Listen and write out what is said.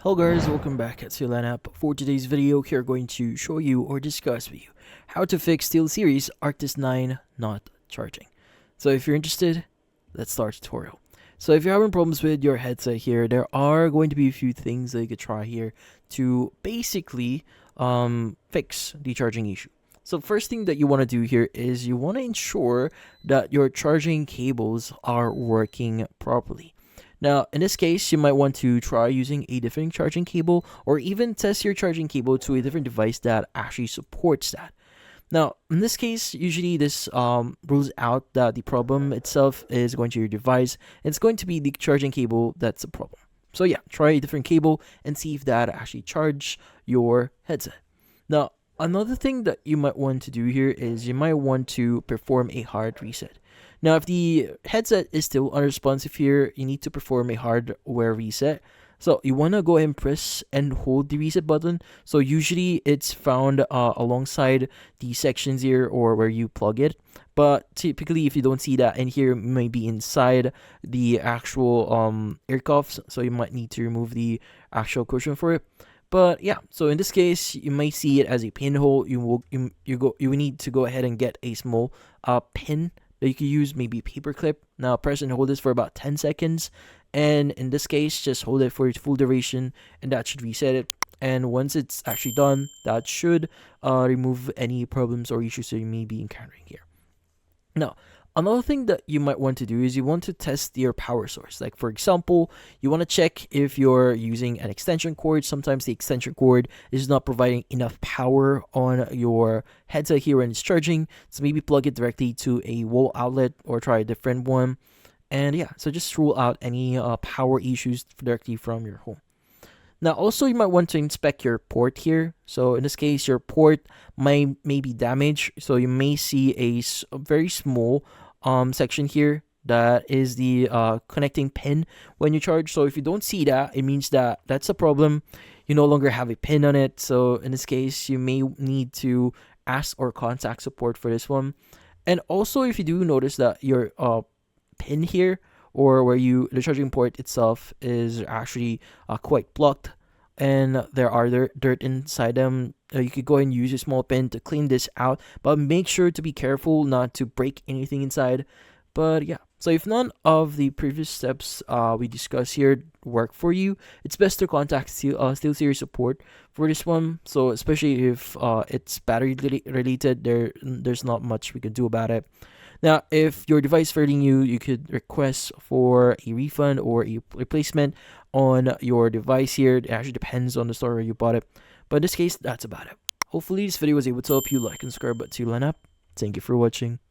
Hello guys, welcome back at SteelSeries. For today's video, we are going to show you or discuss with you how to fix SteelSeries Arctis 9 not charging. So if you're interested, let's start the tutorial. So if you're having problems with your headset here, there are going to be a few things that you could try here to basically fix the charging issue. So first thing that you want to do here is you want to ensure that your charging cables are working properly. Now, in this case, you might want to try using a different charging cable or even test your charging cable to a different device that actually supports that. Now, in this case, usually this rules out that the problem itself is going to your device. It's going to be the charging cable that's the problem. So yeah, try a different cable and see if that actually charges your headset. Now, another thing that you might want to do here is you might want to perform a hard reset. Now, if the headset is still unresponsive here, you need to perform a hardware reset. So you want to go ahead and press and hold the reset button. So usually it's found alongside the sections here or where you plug it. But typically, if you don't see that in here, it may be inside the actual ear cuffs. So you might need to remove the actual cushion for it. But yeah, so in this case, you may see it as a pinhole. You need to go ahead and get a small pin that you can use, maybe a paper clip. Now press and hold this for about 10 seconds. And in this case, just hold it for its full duration and that should reset it. And once it's actually done, that should remove any problems or issues that you may be encountering here. Now, another thing that you might want to do is you want to test your power source. Like for example, you want to check if you're using an extension cord. Sometimes the extension cord is not providing enough power on your headset here when it's charging. So maybe plug it directly to a wall outlet or try a different one. And yeah, so just rule out any power issues directly from your home. Now, also, you might want to inspect your port here. So in this case, your port may be damaged. So you may see a very small section here that is the connecting pin when you charge. So if you don't see that, it means that that's a problem. You no longer have a pin on it. So in this case, you may need to ask or contact support for this one. And also, if you do notice that your pin here or where the charging port itself is actually quite blocked and there are dirt inside them, you could go and use a small pin to clean this out, but make sure to be careful not to break anything inside. But yeah, so if none of the previous steps we discussed here work for you, it's best to contact SteelSeries support for this one. So especially if it's battery related, there's not much we can do about it. Now, if your device is failing you, you could request for a refund or a replacement on your device here. It actually depends on the store where you bought it. But in this case, that's about it. Hopefully, this video was able to help you. Like and subscribe to line up. Thank you for watching.